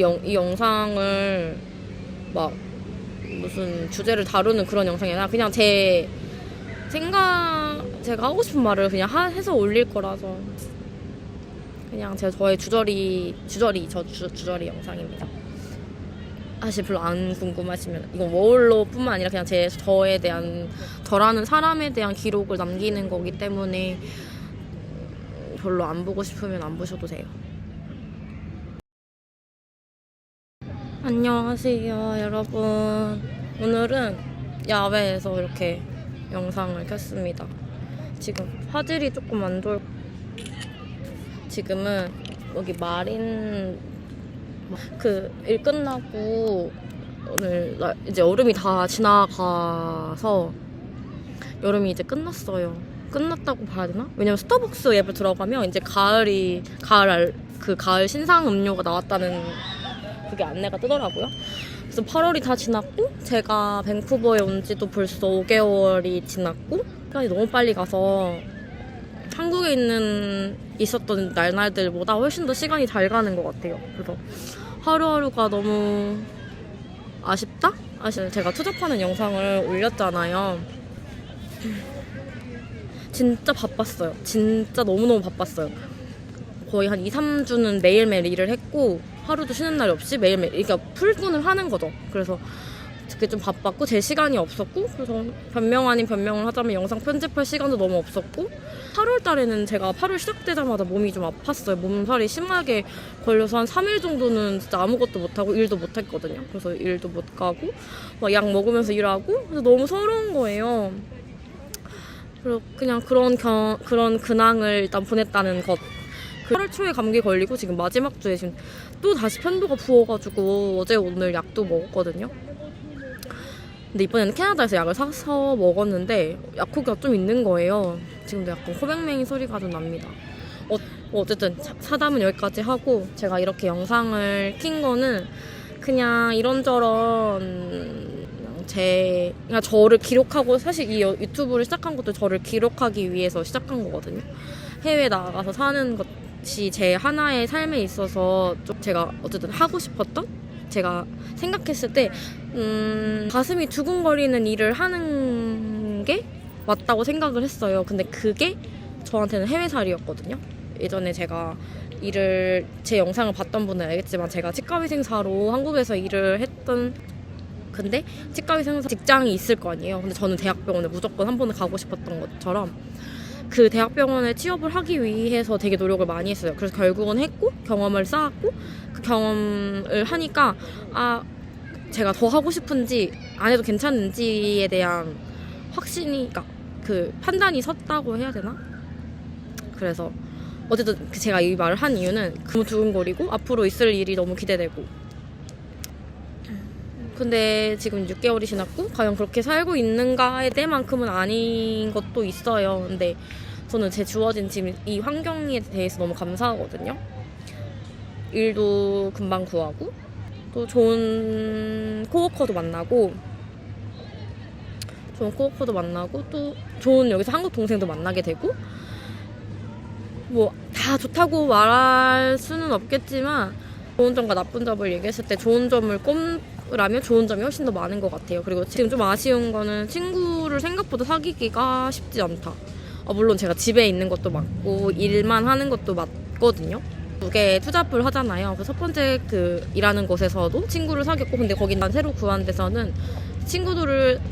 이 영상을 막 무슨 주제를 다루는 그런 영상이 아니라 그냥 제 생각, 제가 하고 싶은 말을 그냥 해서 올릴 거라서 그냥 저의 주저리 영상입니다. 사실 별로 안 궁금하시면 이건 워홀로뿐만 아니라 그냥 저에 대한, 저라는 사람에 대한 기록을 남기는 거기 때문에 별로 안 보고 싶으면 안 보셔도 돼요. 안녕하세요 여러분. 오늘은 야외에서 이렇게 영상을 켰습니다. 지금 화질이 조금 안 좋을, 지금은 여기 마린 일 끝나고 오늘 이제 여름이 다 지나가서 여름이 이제 끝났다고 봐야 되나? 왜냐면 스타벅스 앱에 들어가면 이제 가을 신상 음료가 나왔다는 그게 안내가 뜨더라고요. 그래서 8월이 다 지났고 제가 밴쿠버에 온 지도 벌써 5개월이 지났고 시간이 너무 빨리 가서 한국에 있었던 날들보다 훨씬 더 시간이 잘 가는 것 같아요. 그래서 하루하루가 너무 아쉽다? 제가 투잡하는 영상을 올렸잖아요. 진짜 바빴어요. 진짜 너무너무 바빴어요. 거의 한 2-3주는 매일매일 일을 했고 하루도 쉬는 날이 없이 매일매일, 그러니까 풀근을 하는 거죠. 그래서 그게 좀 바빴고 제 시간이 없었고, 그래서 변명 아닌 변명을 하자면 영상 편집할 시간도 너무 없었고, 8월 달에는 제가 8월 시작되자마자 몸이 좀 아팠어요. 몸살이 심하게 걸려서 한 3일 정도는 진짜 아무것도 못하고 일도 못했거든요. 그래서 일도 못 가고 막 약 먹으면서 일하고, 그래서 너무 서러운 거예요. 그리고 그냥 그런 근황을 일단 보냈다는 것. 8월 초에 감기 걸리고 지금 마지막 주에 지금 또 다시 편도가 부어가지고 어제 오늘 약도 먹었거든요. 근데 이번에는 캐나다에서 약을 사서 먹었는데 약효가 좀 있는 거예요. 지금도 약간 코맹맹이 소리가 좀 납니다. 어쨌든 사담은 여기까지 하고, 제가 이렇게 영상을 킨 거는 그냥 이런저런 그냥 저를 기록하고, 사실 이 유튜브를 시작한 것도 저를 기록하기 위해서 시작한 거거든요. 해외에 나가서 사는 것이 제 하나의 삶에 있어서 좀 제가 어쨌든 하고 싶었던, 제가 생각했을 때 가슴이 두근거리는 일을 하는 게 맞다고 생각을 했어요. 근데 그게 저한테는 해외살이였거든요. 예전에 제가 제 영상을 봤던 분은 알겠지만 제가 치과위생사로 한국에서 일을 했던, 근데 치과위생사 직장이 있을 거 아니에요. 근데 저는 대학병원에 무조건 한 번은 가고 싶었던 것처럼 그 대학병원에 취업을 하기 위해서 되게 노력을 많이 했어요. 그래서 결국은 했고 경험을 쌓았고, 그 경험을 하니까 제가 더 하고 싶은지 안 해도 괜찮은지에 대한 확신이, 그러니까 그 판단이 섰다고 해야 되나? 그래서 어쨌든 제가 이 말을 한 이유는 너무 두근거리고 앞으로 있을 일이 너무 기대되고, 근데 지금 6개월이 지났고 과연 그렇게 살고 있는가에 대해만큼은 아닌 것도 있어요. 근데 저는 제 주어진 지금 이 환경에 대해서 너무 감사하거든요. 일도 금방 구하고 또 좋은 코워커도 만나고 또 좋은 여기서 한국 동생도 만나게 되고, 뭐 다 좋다고 말할 수는 없겠지만 좋은 점과 나쁜 점을 얘기했을 때 좋은 점을 꼽으라면 좋은 점이 훨씬 더 많은 것 같아요. 그리고 지금 좀 아쉬운 거는 친구를 생각보다 사귀기가 쉽지 않다. 물론 제가 집에 있는 것도 맞고 일만 하는 것도 맞거든요. 2개 투잡을 하잖아요. 첫 번째 일하는 곳에서도 친구를 사귀었고, 근데 거기 난 새로 구한 데서는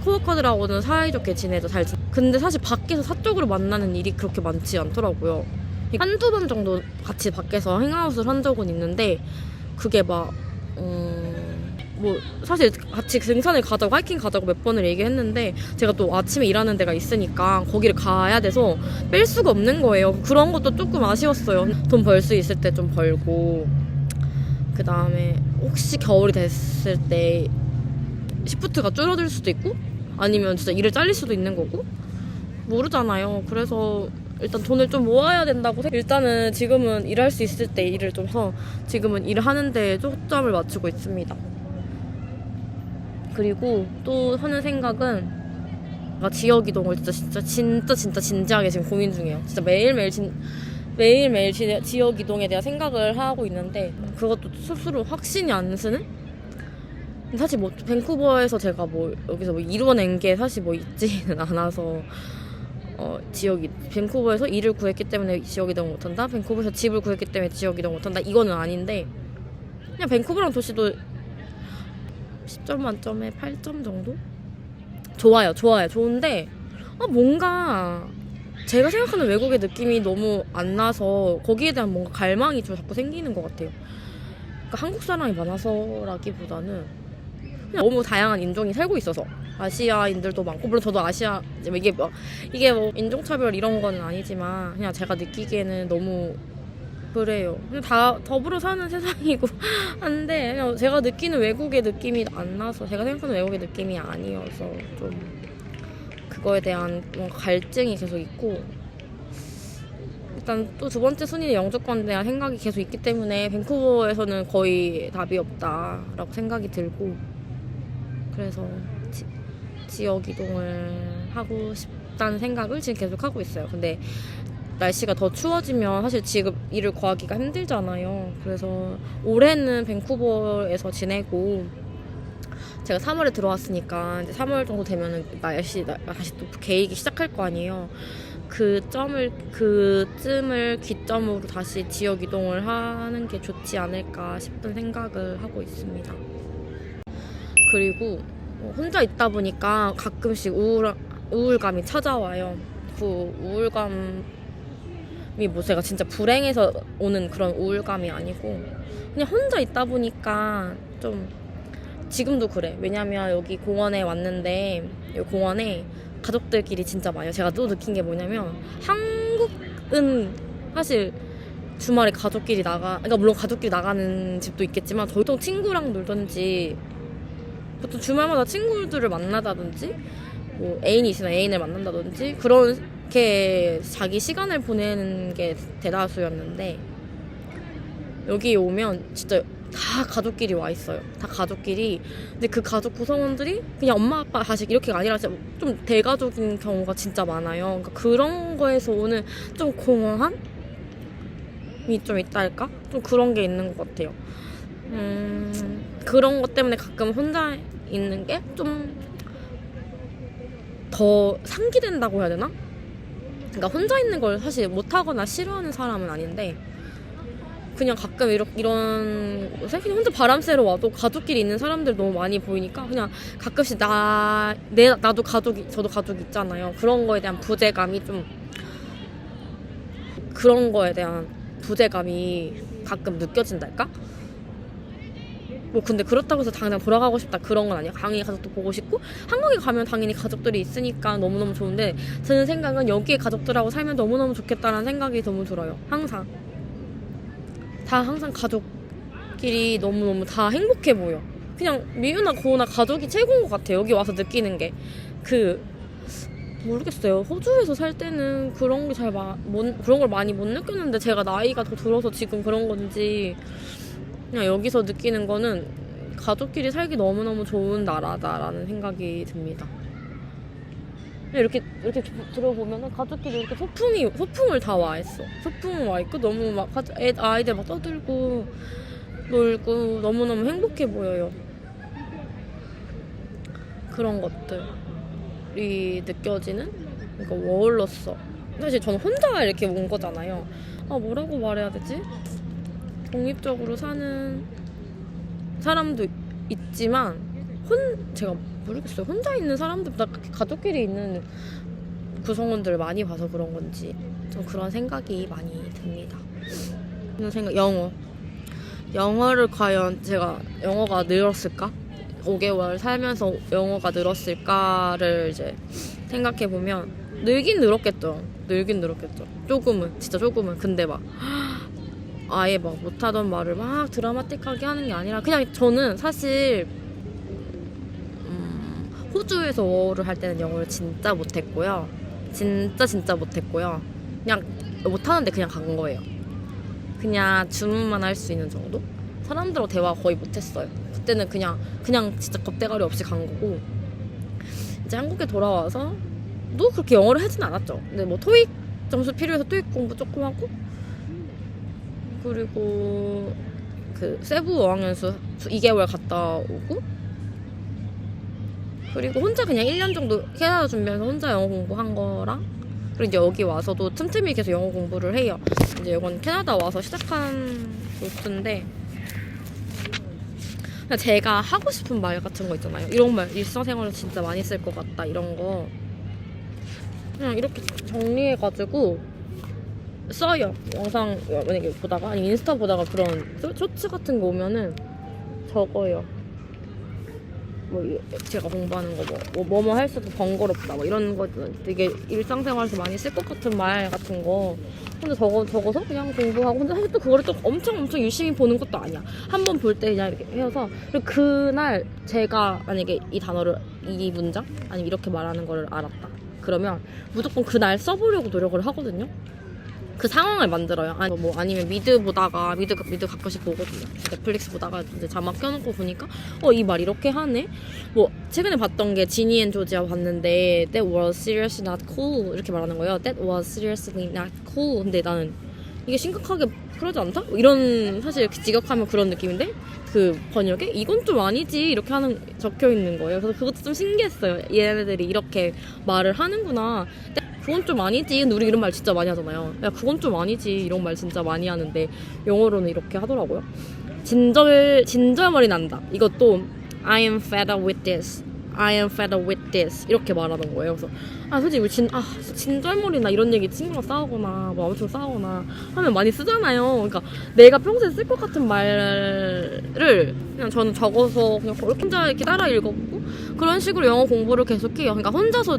코워커들하고는 사이좋게 지내죠. 근데 사실 밖에서 사적으로 만나는 일이 그렇게 많지 않더라고요. 한두 번 정도 같이 밖에서 행아웃을 한 적은 있는데, 그게 사실 같이 등산을 가자고, 하이킹 가자고 몇 번을 얘기했는데 제가 또 아침에 일하는 데가 있으니까 거기를 가야 돼서 뺄 수가 없는 거예요. 그런 것도 조금 아쉬웠어요. 돈 벌 수 있을 때 좀 벌고, 그 다음에 혹시 겨울이 됐을 때 시프트가 줄어들 수도 있고 아니면 진짜 일을 잘릴 수도 있는 거고 모르잖아요. 그래서 일단 돈을 좀 모아야 된다고 일단은 지금은 일할 수 있을 때 일을 좀 해서 지금은 일을 하는데 초점을 맞추고 있습니다. 그리고 또 하는 생각은 지역 이동을 진짜 진지하게 지금 고민 중이에요. 진짜 매일매일 매일매일 지역 이동에 대한 생각을 하고 있는데 그것도 스스로 확신이 안 쓰는? 사실 뭐 밴쿠버에서 제가 뭐 여기서 뭐 이뤄낸 게 사실 뭐 있지는 않아서 밴쿠버에서 일을 구했기 때문에 지역 이동을 못한다? 밴쿠버에서 집을 구했기 때문에 지역 이동 못한다? 이거는 아닌데 그냥 밴쿠버랑 도시도 10점 만점에 8점 정도? 좋아요. 좋은데 뭔가 제가 생각하는 외국의 느낌이 너무 안 나서 거기에 대한 뭔가 갈망이 좀 자꾸 생기는 것 같아요. 그러니까 한국 사람이 많아서라기보다는 그냥 너무 다양한 인종이 살고 있어서 아시아인들도 많고 물론 저도 아시아 이게 뭐 인종차별 이런 건 아니지만 그냥 제가 느끼기에는 너무 그래요. 그냥 다 더불어 사는 세상이고 한데 그냥 제가 느끼는 외국의 느낌이 안 나서 제가 생각하는 외국의 느낌이 아니어서 좀 그거에 대한 뭔가 갈증이 계속 있고 일단 또 두 번째 순위는 영주권에 대한 생각이 계속 있기 때문에 밴쿠버에서는 거의 답이 없다라고 생각이 들고 그래서 지역 이동을 하고 싶다는 생각을 지금 계속 하고 있어요. 근데 날씨가 더 추워지면 사실 지금 일을 구하기가 힘들잖아요. 그래서 올해는 밴쿠버에서 지내고 제가 3월에 들어왔으니까 이제 3월 정도 되면은 날씨 다시 또 개이기 시작할 거 아니에요. 그쯤을 기점으로 다시 지역 이동을 하는 게 좋지 않을까 싶은 생각을 하고 있습니다. 그리고 혼자 있다 보니까 가끔씩 우울감이 찾아와요. 그 우울감이 뭐 제가 진짜 불행해서 오는 그런 우울감이 아니고 그냥 혼자 있다 보니까 좀 지금도 그래. 왜냐면 여기 공원에 왔는데 여기 공원에 가족들끼리 진짜 많아요. 제가 또 느낀 게 뭐냐면 한국은 사실 주말에 가족끼리 그러니까 물론 가족끼리 나가는 집도 있겠지만 보통 친구랑 놀던지 보통 주말마다 친구들을 만나다든지 뭐 애인이 있으면 애인을 만난다든지 그렇게 자기 시간을 보내는 게 대다수였는데 여기 오면 진짜 다 가족끼리 와 있어요. 다 가족끼리. 근데 그 가족 구성원들이 그냥 엄마 아빠 자식 이렇게가 아니라 좀 대가족인 경우가 진짜 많아요. 그러니까 그런 거에서 오는 좀 공허함이 좀 있다 할까? 좀 그런 게 있는 것 같아요. 그런 것 때문에 가끔 혼자 있는 게 좀 더 상기된다고 해야 되나? 그러니까 혼자 있는 걸 사실 못하거나 싫어하는 사람은 아닌데 그냥 가끔 이런 그냥 혼자 바람 쐬러 와도 가족끼리 있는 사람들 너무 많이 보이니까 그냥 가끔씩 저도 가족 있잖아요. 그런 거에 대한 부재감이 가끔 느껴진달까? 뭐 근데 그렇다고 해서 당장 돌아가고 싶다 그런 건 아니야. 당연히 가족도 보고 싶고 한국에 가면 당연히 가족들이 있으니까 너무너무 좋은데 드는 생각은 여기에 가족들하고 살면 너무너무 좋겠다라는 생각이 너무 들어요. 항상 가족끼리 너무너무 다 행복해 보여. 그냥 미우나 고우나 가족이 최고인 것 같아요. 여기 와서 느끼는 게 모르겠어요. 호주에서 살 때는 그런 걸 많이 못 느꼈는데 제가 나이가 더 들어서 지금 그런 건지 그냥 여기서 느끼는 거는 가족끼리 살기 너무너무 좋은 나라다라는 생각이 듭니다. 이렇게 들어보면은 가족끼리 이렇게 소풍을 다 와 있어. 소풍 와 있고 너무 막 아이들 막 떠들고 놀고 너무너무 행복해 보여요. 그런 것들이 느껴지는 그러니까 워홀로서 사실 저는 혼자 이렇게 온 거잖아요. 뭐라고 말해야 되지? 독립적으로 사는 사람도 있지만 제가 모르겠어요. 혼자 있는 사람들보다 가족끼리 있는 구성원들을 많이 봐서 그런 건지 좀 그런 생각이 많이 듭니다. 이런 생각, 영어를 과연 제가 영어가 늘었을까? 5개월 살면서 영어가 늘었을까를 이제 생각해보면 늘긴 늘었겠죠. 조금은, 진짜 조금은. 근데 막 아예 막 못하던 말을 막 드라마틱하게 하는 게 아니라 그냥 저는 사실 호주에서 워홀을 할 때는 영어를 진짜 못했고요. 진짜 못했고요. 그냥 못하는데 그냥 간 거예요. 그냥 주문만 할 수 있는 정도? 사람들하고 대화 거의 못했어요. 그때는 그냥 진짜 겁대가리 없이 간 거고 이제 한국에 돌아와서 또 그렇게 영어를 하진 않았죠. 근데 뭐 토익 점수 필요해서 토익 공부 조금 하고 그리고 그 세부 어학연수 2개월 갔다 오고, 그리고 혼자 그냥 1년 정도 캐나다 준비해서 혼자 영어 공부한 거랑, 그리고 이제 여기 와서도 틈틈이 계속 영어 공부를 해요. 이제 이건 캐나다 와서 시작한 노트인데, 그냥 제가 하고 싶은 말 같은 거 있잖아요. 이런 말 일상생활에 진짜 많이 쓸 것 같다, 이런 거 그냥 이렇게 정리해가지고 써요. 영상 만약에 보다가, 아니 인스타 보다가 그런 쇼츠 같은 거 오면은 적어요. 뭐 제가 공부하는 거 뭐뭐 할 수도 번거롭다 뭐 이런 거 되게 일상생활에서 많이 쓸 것 같은 말 같은 거 혼자 적어서 그냥 공부하고, 근데 사실 또 그거를 또 엄청 열심히 보는 것도 아니야. 한 번 볼 때 그냥 이렇게 해서, 그리고 그날 제가 만약에 이 단어를, 이 문장 아니면 이렇게 말하는 거를 알았다 그러면 무조건 그날 써보려고 노력을 하거든요. 그 상황을 만들어요. 아니면 미드 가끔씩 보거든요. 넷플릭스 보다가 이제 자막 켜놓고 보니까 이 말 이렇게 하네. 뭐 최근에 봤던 게 지니 앤 조지아 봤는데 That was seriously not cool 이렇게 말하는 거예요. That was seriously not cool. 근데 나는 이게 심각하게 그러지 않다? 이런, 사실 직역하면 그런 느낌인데 그 번역에 이건 좀 아니지 이렇게 적혀 있는 거예요. 그래서 그것도 좀 신기했어요. 얘네들이 이렇게 말을 하는구나. 그건 좀 아니지. 근데 우리 이런 말 진짜 많이 하잖아요. 야, 그건 좀 아니지. 이런 말 진짜 많이 하는데 영어로는 이렇게 하더라고요. 진절머리 난다. 이것도 I am fed up with this. I am fed up with this. 이렇게 말하는 거예요. 그래서 솔직히 진절머리나 이런 얘기 친구랑 싸우거나 뭐 아무튼 싸우거나 하면 많이 쓰잖아요. 그러니까 내가 평소에 쓸 것 같은 말을 그냥 저는 적어서 그냥 혼자 이렇게 따라 읽어보고 그런 식으로 영어 공부를 계속해요. 그러니까 혼자서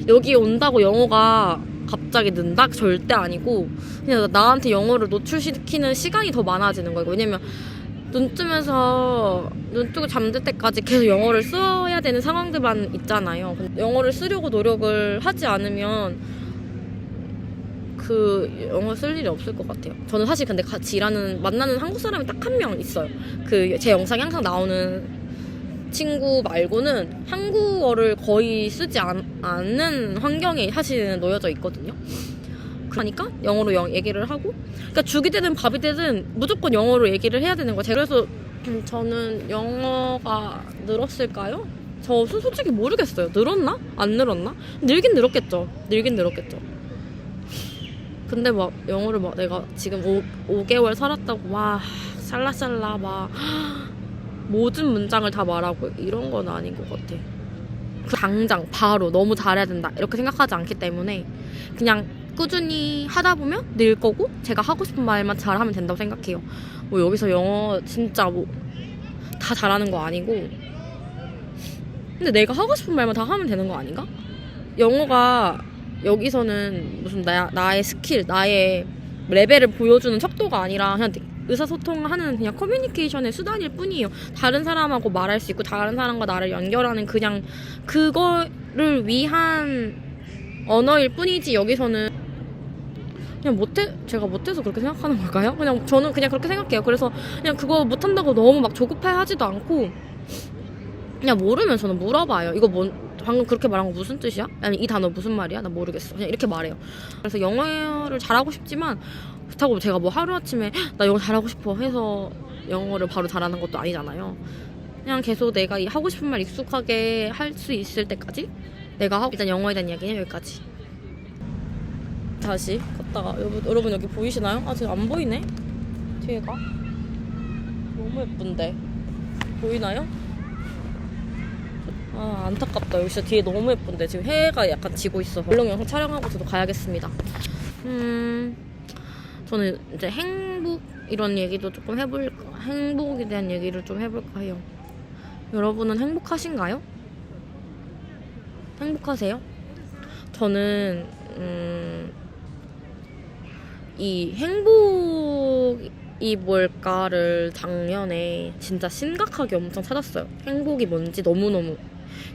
여기 온다고 영어가 갑자기 는다? 절대 아니고 그냥 나한테 영어를 노출시키는 시간이 더 많아지는 거예요. 왜냐면 눈 뜨고 잠들 때까지 계속 영어를 써야 되는 상황들만 있잖아요. 영어를 쓰려고 노력을 하지 않으면 그 영어 쓸 일이 없을 것 같아요. 저는 사실 근데 같이 만나는 한국 사람이 딱 한 명 있어요. 그 제 영상에 항상 나오는 친구 말고는 한국어를 거의 쓰지 않는 환경에 사실은 놓여져 있거든요. 그러니까 영어로 얘기를 하고, 그러니까 죽이 되든 밥이 되든 무조건 영어로 얘기를 해야 되는 거예요. 그래서 저는 영어가 늘었을까요? 저 솔직히 모르겠어요. 늘었나? 안 늘었나? 늘긴 늘었겠죠. 근데 막 영어를 막 내가 지금 5개월 살았다고 막 샬라샬라 막 모든 문장을 다 말하고 이런 건 아닌 것 같아. 당장 바로 너무 잘해야 된다 이렇게 생각하지 않기 때문에 그냥 꾸준히 하다 보면 늘 거고, 제가 하고 싶은 말만 잘하면 된다고 생각해요. 뭐 여기서 영어 진짜 뭐 다 잘하는 거 아니고, 근데 내가 하고 싶은 말만 다 하면 되는 거 아닌가? 영어가 여기서는 무슨 나의 스킬, 나의 레벨을 보여주는 척도가 아니라 그냥 의사소통하는 그냥 커뮤니케이션의 수단일 뿐이에요. 다른 사람하고 말할 수 있고 다른 사람과 나를 연결하는 그냥 그거를 위한 언어일 뿐이지, 여기서는 제가 못해서 그렇게 생각하는 걸까요? 저는 그냥 그렇게 생각해요. 그래서 그냥 그거 못한다고 너무 막 조급해 하지도 않고, 그냥 모르면 저는 물어봐요. 이거 방금 그렇게 말한 거 무슨 뜻이야? 아니 이 단어 무슨 말이야? 나 모르겠어. 그냥 이렇게 말해요. 그래서 영어를 잘하고 싶지만 그렇다고 제가 뭐 하루아침에 나 영어 잘하고 싶어 해서 영어를 바로 잘하는 것도 아니잖아요. 그냥 계속 내가 하고 싶은 말 익숙하게 할 수 있을 때까지 일단 영어에 대한 이야기는 여기까지. 다시 걷다가 여러분 여기 보이시나요? 지금 안 보이네? 뒤에가 너무 예쁜데 보이나요? 안타깝다. 여기 진짜 뒤에 너무 예쁜데 지금 해가 약간 지고 있어서 얼른 영상 촬영하고 저도 가야겠습니다. 저는 이제 이런 얘기도 조금 행복에 대한 얘기를 좀 해볼까 해요. 여러분은 행복하신가요? 행복하세요? 저는 이 행복이 뭘까를 작년에 진짜 심각하게 엄청 찾았어요. 행복이 뭔지 너무너무.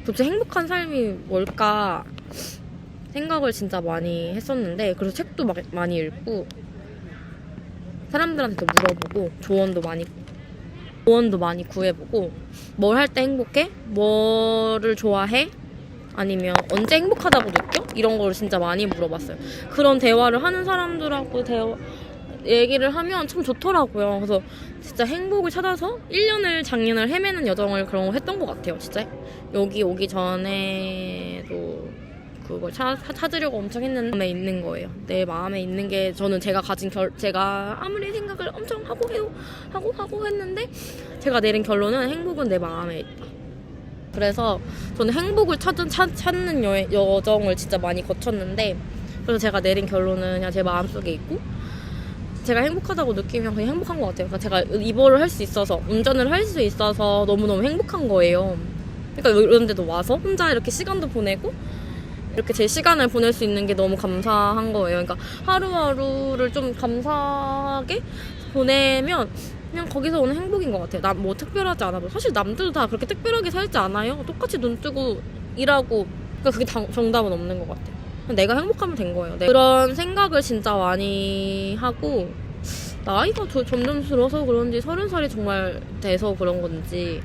도대체 행복한 삶이 뭘까 생각을 진짜 많이 했었는데, 그래서 책도 많이 읽고 사람들한테도 물어보고 조언도 많이 구해보고, 뭘 할 때 행복해? 뭐를 좋아해? 아니면 언제 행복하다고 느껴? 이런 거를 진짜 많이 물어봤어요. 그런 대화를 하는 사람들하고 얘기를 하면 참 좋더라고요. 그래서 진짜 행복을 찾아서 1년을 작년을 헤매는 여정을 그런 거 했던 것 같아요. 진짜 여기 오기 전에도 그걸 찾으려고 엄청 했는데 마음에 있는 거예요. 내 마음에 있는 게 저는 제가 가진 제가 아무리 생각을 엄청 하고 했는데 제가 내린 결론은 행복은 내 마음에 있다. 그래서 저는 행복을 찾는 여정을 진짜 많이 거쳤는데 그래서 제가 내린 결론은 그냥 제 마음속에 있고 제가 행복하다고 느끼면 그냥 행복한 것 같아요. 그러니까 제가 이거를 할 수 있어서 운전을 할 수 있어서 너무너무 행복한 거예요. 그러니까 이런 데도 와서 혼자 이렇게 시간도 보내고 이렇게 제 시간을 보낼 수 있는 게 너무 감사한 거예요. 그러니까 하루하루를 좀 감사하게 보내면 그냥 거기서 오는 행복인 것 같아요. 뭐 특별하지 않아도 사실 남들도 다 그렇게 특별하게 살지 않아요. 똑같이 눈 뜨고 일하고 그러니까 그게 정답은 없는 것 같아요. 내가 행복하면 된 거예요. 그런 생각을 진짜 많이 하고 나이가 점점 들어서 그런지 30살이 정말 돼서 그런 건지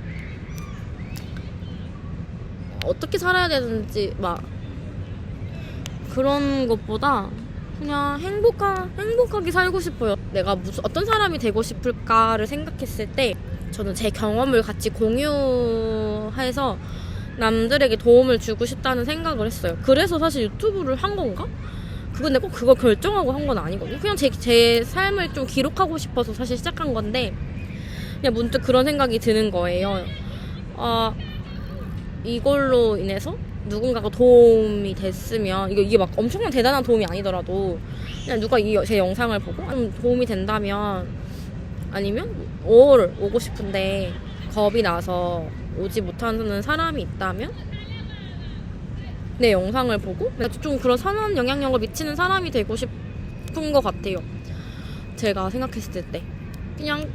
어떻게 살아야 되는지 막 그런 것보다 그냥 행복하게 살고 싶어요. 내가 어떤 사람이 되고 싶을까를 생각했을 때 저는 제 경험을 같이 공유해서 남들에게 도움을 주고 싶다는 생각을 했어요. 그래서 사실 유튜브를 한 건가? 근데 꼭 그걸 결정하고 한 건 아니거든요. 그냥 제 삶을 좀 기록하고 싶어서 사실 시작한 건데 그냥 문득 그런 생각이 드는 거예요. 이걸로 인해서 누군가가 도움이 됐으면 이게 막 엄청난 대단한 도움이 아니더라도 그냥 누가 제 영상을 보고 좀 도움이 된다면 아니면 오고 싶은데 겁이 나서 오지 못하는 사람이 있다면 내 영상을 보고 좀 그런 선한 영향력을 미치는 사람이 되고 싶은 것 같아요. 제가 생각했을 때 그냥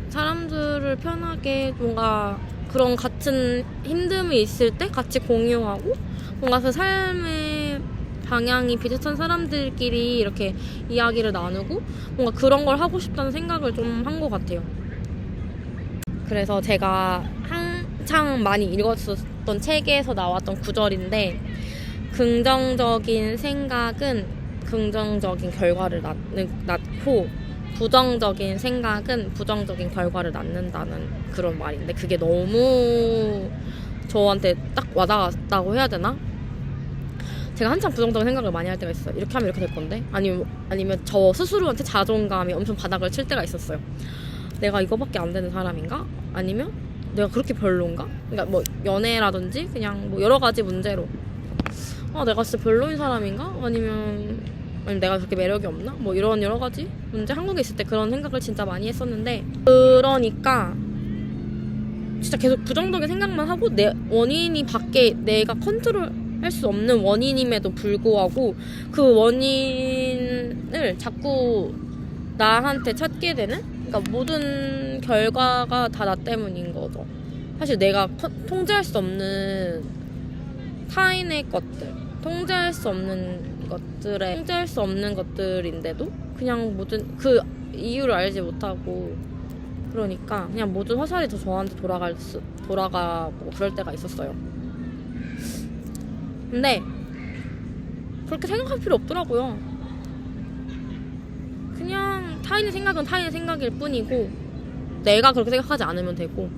사람들을 편하게 뭔가 그런 같은 힘듦이 있을 때 같이 공유하고 뭔가 그 삶의 방향이 비슷한 사람들끼리 이렇게 이야기를 나누고 뭔가 그런 걸 하고 싶다는 생각을 좀 한 것 같아요. 그래서 제가 한창 많이 읽었었던 책에서 나왔던 구절인데 긍정적인 생각은 긍정적인 결과를 낳고 부정적인 생각은 부정적인 결과를 낳는다는 그런 말인데 그게 너무 저한테 딱 와닿았다고 해야 되나? 제가 한창 부정적인 생각을 많이 할 때가 있어요. 이렇게 하면 이렇게 될 건데 아니면 저 스스로한테 자존감이 엄청 바닥을 칠 때가 있었어요. 내가 이거밖에 안 되는 사람인가? 아니면 내가 그렇게 별론가? 그러니까 뭐 연애라든지 그냥 뭐 여러 가지 문제로 내가 진짜 별로인 사람인가? 아니면 내가 그렇게 매력이 없나? 뭐 이런 여러 가지 문제 한국에 있을 때 그런 생각을 진짜 많이 했었는데 그러니까 진짜 계속 부정적인 생각만 하고 내 원인이 밖에 내가 컨트롤할 수 없는 원인임에도 불구하고 그 원인을 자꾸 나한테 찾게 되는 그러니까 모든 결과가 다 나 때문인 거죠. 사실 내가 통제할 수 없는 타인의 것들 통제할 수 없는 것들인데도 그냥 모든 그 이유를 알지 못하고 그러니까 그냥 모든 화살이 더 저한테 돌아가고 그럴 때가 있었어요. 근데 그렇게 생각할 필요 없더라고요. 그냥 타인의 생각은 타인의 생각일 뿐이고 내가 그렇게 생각하지 않으면 되고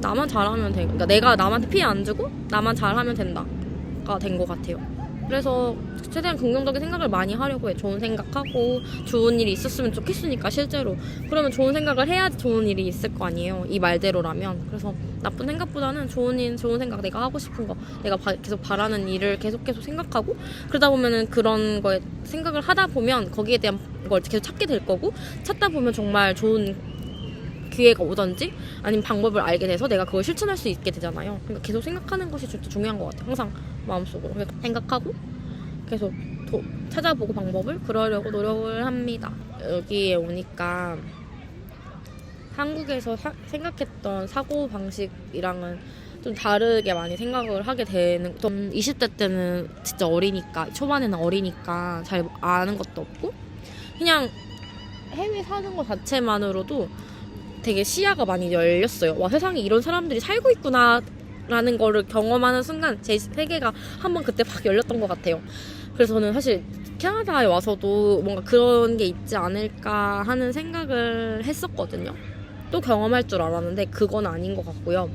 나만 잘하면 되고 그러니까 내가 남한테 피해 안 주고 나만 잘하면 된다가 된 것 같아요. 그래서 최대한 긍정적인 생각을 많이 하려고 해. 좋은 생각하고 좋은 일이 있었으면 좋겠으니까 실제로 그러면 좋은 생각을 해야지 좋은 일이 있을 거 아니에요. 이 말대로라면. 그래서 나쁜 생각보다는 좋은 생각 내가 하고 싶은 거 내가 계속 바라는 일을 계속 생각하고 그러다 보면은 그런 거에 생각을 하다 보면 거기에 대한 걸 계속 찾게 될 거고 찾다 보면 정말 좋은 기회가 오던지 아니면 방법을 알게 돼서 내가 그걸 실천할 수 있게 되잖아요. 그러니까 계속 생각하는 것이 진짜 중요한 것 같아요. 항상 마음속으로 생각하고 계속 찾아보고 방법을 그러려고 노력을 합니다. 여기에 오니까 한국에서 생각했던 사고방식이랑은 좀 다르게 많이 생각을 하게 되는 20대 때는 진짜 어리니까 초반에는 어리니까 잘 아는 것도 없고 그냥 해외 사는 것 자체만으로도 되게 시야가 많이 열렸어요. 와, 세상에 이런 사람들이 살고 있구나 라는 거를 경험하는 순간 제 세계가 한번 그때 막 열렸던 것 같아요. 그래서 저는 사실 캐나다에 와서도 뭔가 그런 게 있지 않을까 하는 생각을 했었거든요. 또 경험할 줄 알았는데 그건 아닌 것 같고요.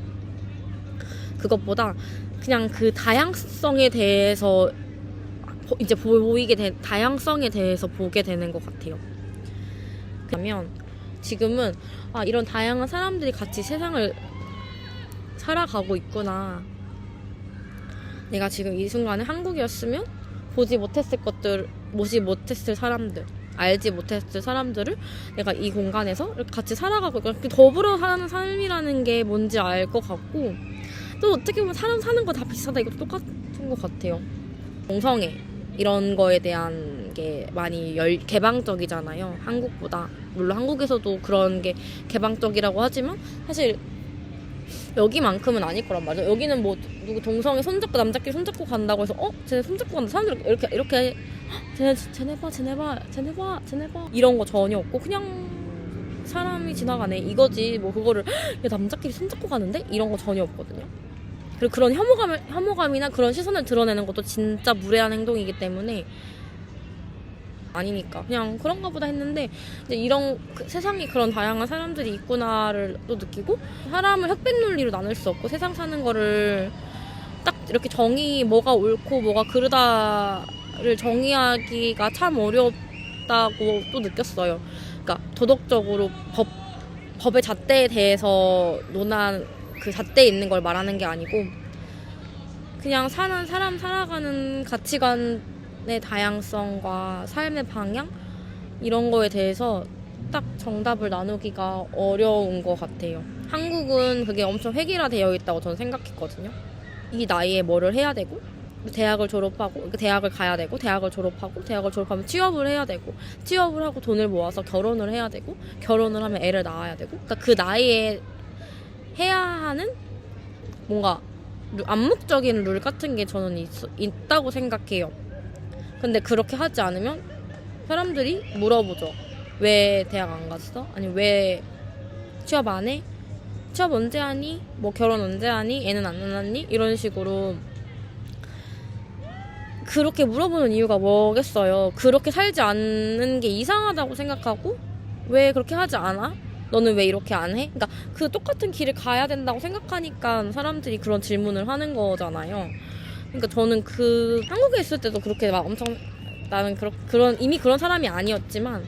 그것보다 그냥 그 다양성에 대해서 이제 다양성에 대해서 보게 되는 것 같아요. 그러면 지금은 이런 다양한 사람들이 같이 세상을 살아가고 있구나. 내가 지금 이 순간에 한국이었으면 보지 못했을 사람들, 알지 못했을 사람들을 내가 이 공간에서 같이 살아가고 더불어 사는 삶이라는 게 뭔지 알 것 같고, 또 어떻게 보면 사람 사는 거 다 비슷하다, 이것도 똑같은 것 같아요. 동성애 이런 거에 대한 게 많이 개방적이잖아요, 한국보다. 물론 한국에서도 그런 게 개방적이라고 하지만 사실 여기만큼은 아닐 거란 말이죠. 여기는 뭐 누구 동성애 손잡고 남자끼리 손잡고 간다고 해서 쟤네 손잡고 간다, 사람들 이렇게 쟤네 봐 이런 거 전혀 없고 그냥 사람이 지나가네 이거지. 뭐 그거를 야, 남자끼리 손잡고 가는데? 이런 거 전혀 없거든요. 그리고 그런 혐오감이나 그런 시선을 드러내는 것도 진짜 무례한 행동이기 때문에 아니니까 그냥 그런가 보다 했는데, 이제 이런 세상에 그런 다양한 사람들이 있구나를 또 느끼고, 사람을 흑백 논리로 나눌 수 없고 세상 사는 거를 딱 이렇게 뭐가 옳고 뭐가 그르다를 정의하기가 참 어렵다고 또 느꼈어요. 그러니까 도덕적으로 법의 잣대에 대해서 논한 그 잣대에 있는 걸 말하는 게 아니고, 그냥 사람 살아가는 가치관의 다양성과 삶의 방향 이런 거에 대해서 딱 정답을 나누기가 어려운 것 같아요. 한국은 그게 엄청 획일화되어 있다고 저는 생각했거든요. 이 나이에 뭐를 해야 되고, 대학을 졸업하고 대학을 가야 되고, 대학을 졸업하면 취업을 해야 되고, 취업을 하고 돈을 모아서 결혼을 해야 되고, 결혼을 하면 애를 낳아야 되고, 그러니까 그 나이에 해야 하는 뭔가 암묵적인 룰 같은 게 저는 있다고 생각해요. 근데 그렇게 하지 않으면 사람들이 물어보죠. 왜 대학 안 갔어? 아니 왜 취업 안 해? 취업 언제 하니? 뭐 결혼 언제 하니? 애는 안 낳았니? 이런 식으로 그렇게 물어보는 이유가 뭐겠어요. 그렇게 살지 않는 게 이상하다고 생각하고, 왜 그렇게 하지 않아? 너는 왜 이렇게 안 해? 그러니까 그 똑같은 길을 가야 된다고 생각하니까 사람들이 그런 질문을 하는 거잖아요. 그러니까 저는 한국에 있을 때도 그렇게 막 엄청 나는 이미 그런 사람이 아니었지만,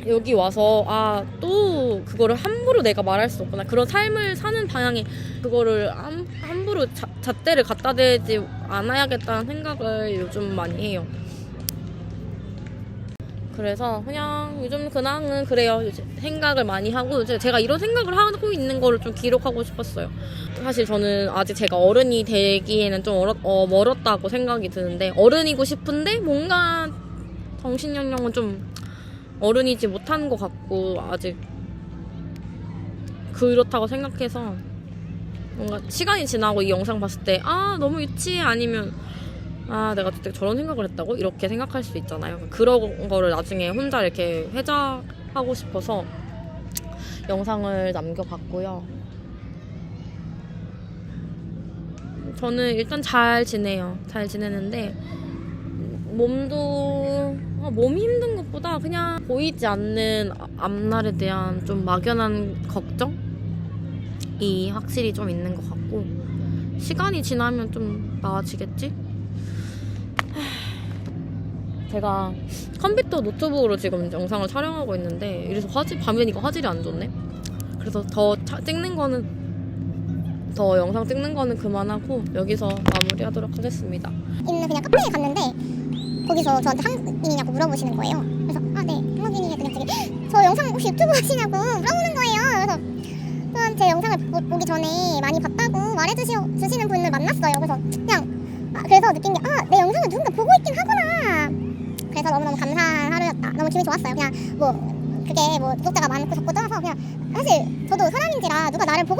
여기 와서 또 그거를 함부로 내가 말할 수 없구나. 그런 삶을 사는 방향에 그거를 함부로 잣대를 갖다 대지 않아야겠다는 생각을 요즘 많이 해요. 그래서 그냥 요즘 근황은 그래요. 생각을 많이 하고, 제가 이런 생각을 하고 있는 거를 좀 기록하고 싶었어요. 사실 저는 아직 제가 어른이 되기에는 좀 멀었다고 생각이 드는데, 어른이고 싶은데 뭔가 정신연령은 좀 어른이지 못한 것 같고, 아직 그렇다고 생각해서 뭔가 시간이 지나고 이 영상 봤을 때 너무 유치해, 아니면 내가 그때 저런 생각을 했다고? 이렇게 생각할 수 있잖아요. 그런 거를 나중에 혼자 이렇게 회자하고 싶어서 영상을 남겨봤고요. 저는 일단 잘 지내요. 잘 지내는데 몸이 힘든 것보다 그냥 보이지 않는 앞날에 대한 좀 막연한 걱정이 확실히 좀 있는 것 같고, 시간이 지나면 좀 나아지겠지? 제가 컴퓨터 노트북으로 지금 영상을 촬영하고 있는데, 이래서 밤에 되니까 화질이 안 좋네. 그래서 영상 찍는 거는 그만하고 여기서 마무리하도록 하겠습니다. 있는 그냥 카페에 갔는데 거기서 저한테 한국인이냐고 물어보시는 거예요. 그래서 네, 한국인이에요. 그냥 되게 저 영상 혹시 유튜브 하시냐고 물어보는 거예요. 그래서 또한 제 영상을 보기 전에 많이 봤다고 말해주시는 분을 만났어요. 그래서 그냥 그래서 느낀 게 내 영상을 누군가 보고 있긴 하구나. 그래서 너무너무 감사한 하루였다. 너무 기분이 좋았어요. 그냥 그게 구독자가 많고 적고 떠나서, 그냥 사실 저도 사람인지라 누가 나를 누가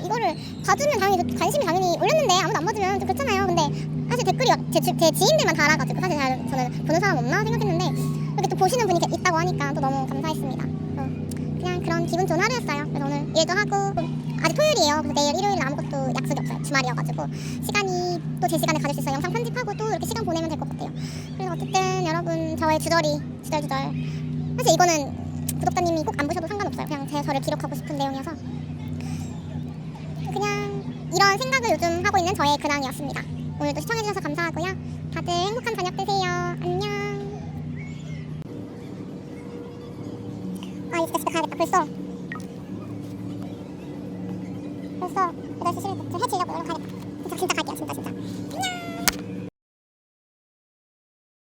이거를 봐주면 당연히 관심이 당연히 올렸는데 아무도 안 봐주면 좀 그렇잖아요. 근데 사실 댓글이 제 지인들만 달아가지고 사실 저는 보는 사람 없나 생각했는데, 이렇게 또 보시는 분이 있다고 하니까 또 너무 감사했습니다. 그냥 그런 기분 좋은 하루였어요. 그래서 오늘 일도 하고 아직 토요일이에요. 그래서 내일 일요일은 아무것도 약속이 없어요. 주말이어가지고 시간이 또 제 시간을 가질 수 있어요. 영상 편집하고 또 이렇게 시간 보내면 될 것 같아요. 그래서 어쨌든 여러분 저의 주저주절 사실 이거는 구독자님이 꼭 안 보셔도 상관없어요. 그냥 저를 기록하고 싶은 내용이어서 그냥 이런 생각을 요즘 하고 있는 저의 근황이었습니다. 오늘도 시청해주셔서 감사하고요. 다들 행복한 저녁 되세요. 안녕. 아 이제 집에 가야겠다. 벌써 8시 11분. 저 해치려고 여기로 가야겠다. 진짜 갈게요. 진짜. 안녕.